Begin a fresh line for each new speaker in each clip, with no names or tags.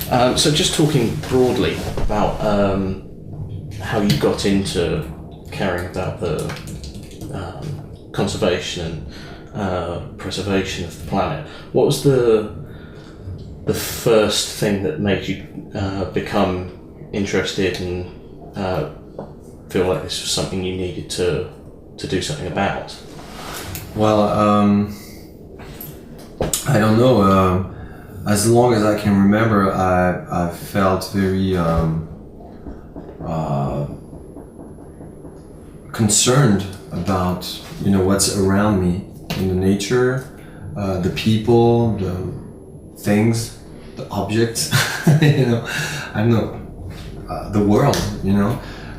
So just talking broadly about how you got into caring about the conservation and preservation of the planet, what was the first thing that made you become interested and feel like this was something you needed to do something about?
Well, I don't know. As long as I can remember, I felt very concerned about what's around me in the nature, the people, the things, the objects. I don't know, the world.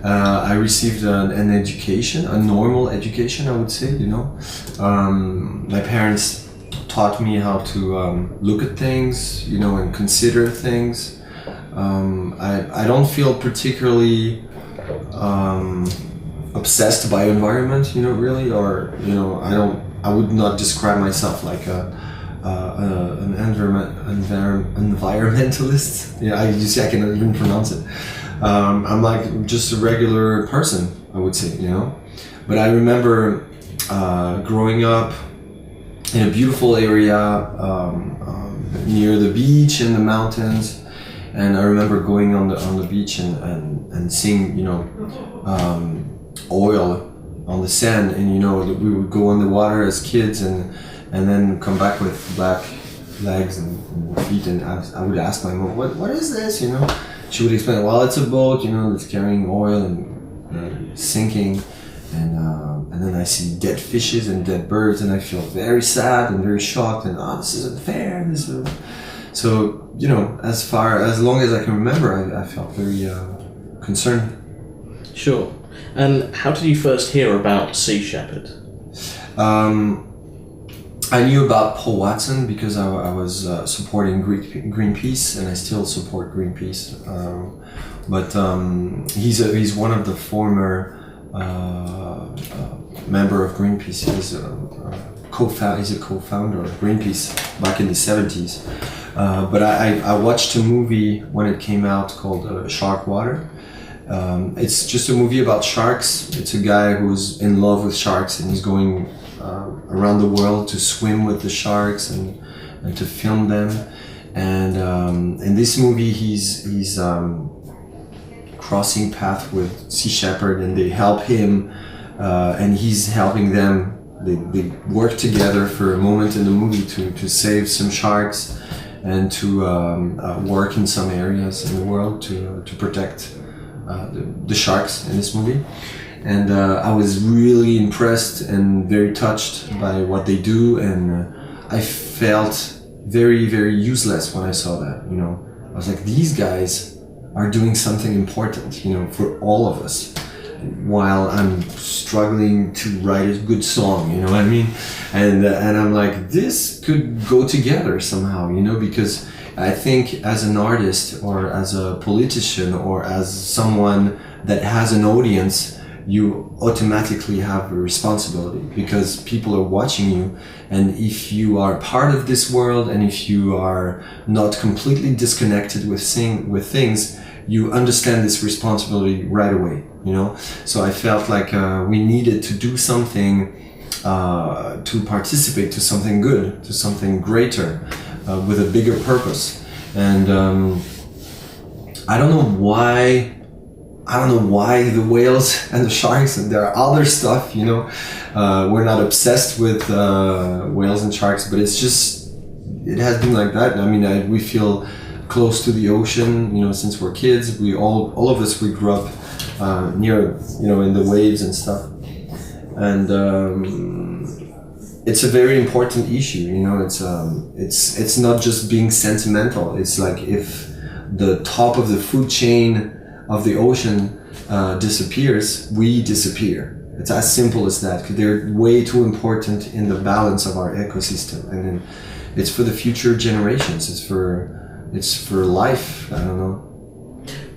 I received an education, a normal education, I would say. My parents taught me how to look at things, and consider things. I don't feel particularly obsessed by environment, really, or I would not describe myself like an environmentalist. You see, I cannot even pronounce it. I'm like just a regular person, I would say, But I remember growing up in a beautiful area near the beach and the mountains, and I remember going on the beach and seeing oil on the sand, and we would go on the water as kids and then come back with black legs and feet, and I would ask my mom, what is this? She would explain, well, it's a boat, that's carrying oil and sinking. And then I see dead fishes and dead birds, and I feel very sad and very shocked, and this isn't fair. So as long as I can remember, I felt very concerned.
Sure. And how did you first hear about Sea Shepherd?
I knew about Paul Watson because I was supporting Greenpeace, and I still support Greenpeace. But he's one of the former member of Greenpeace. He's a co-founder of Greenpeace back in the 70s. But I watched a movie when it came out called Shark Water. It's just a movie about sharks. It's a guy who's in love with sharks, and he's going around the world to swim with the sharks and to film them. And in this movie, he's crossing path with Sea Shepherd, and they help him, and he's helping them. They work together for a moment in the movie to save some sharks and to work in some areas in the world to protect the sharks in this movie. And I was really impressed and very touched by what they do, and I felt very, very useless when I saw that. I was like, these guys are doing something important, for all of us, while I'm struggling to write a good song, you know what I mean? And I'm like, this could go together somehow, because I think as an artist or as a politician or as someone that has an audience, you automatically have a responsibility because people are watching you. And if you are part of this world, and if you are not completely disconnected with things, you understand this responsibility right away, So I felt like we needed to do something to participate to something good, to something greater, with a bigger purpose. And I don't know why the whales and the sharks, and there are other stuff, we're not obsessed with whales and sharks, but it has been like that. I mean, we feel close to the ocean, since we're kids. We all of us, we grew up near, in the waves and stuff. And it's a very important issue, it's not just being sentimental. It's like if the top of the food chain of the ocean disappears, we disappear. It's as simple as that, because they're way too important in the balance of our ecosystem, and then it's for the future generations. It's for life. I don't know.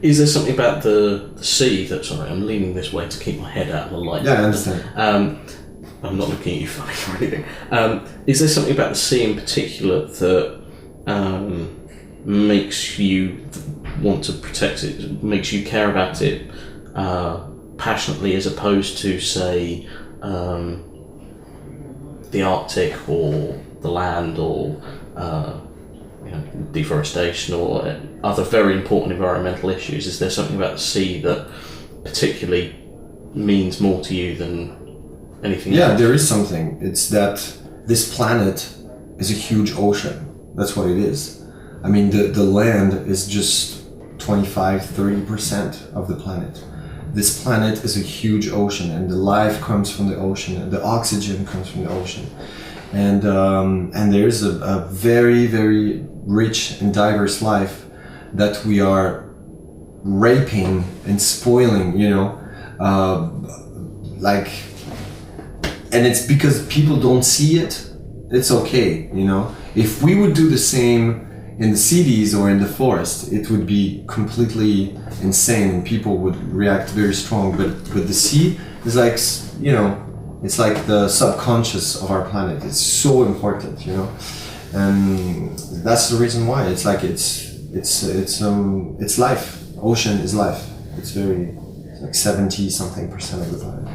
Is there something about the sea that, sorry, I'm leaning this way to keep my head out of the light.
Yeah, I understand.
I'm not looking at you funny or anything. Is there something about the sea in particular that makes you want to protect it, makes you care about it passionately, as opposed to, say, the Arctic or the land, or deforestation, or other very important environmental issues? Is there something about the sea that particularly means more to you than anything else?
Yeah, there is something. It's that this planet is a huge ocean. That's what it is. I mean, the land is just 25-30% of the planet. This planet is a huge ocean, and the life comes from the ocean, and the oxygen comes from the ocean. And there's a very, very rich and diverse life that we are raping and spoiling, and it's because people don't see it. It's okay, If we would do the same in the cities or in the forest, it would be completely insane and people would react very strong. But the sea is like, it's like the subconscious of our planet. It's so important, and that's the reason why. It's like it's life. Ocean is life. It's like 70-something% of the planet.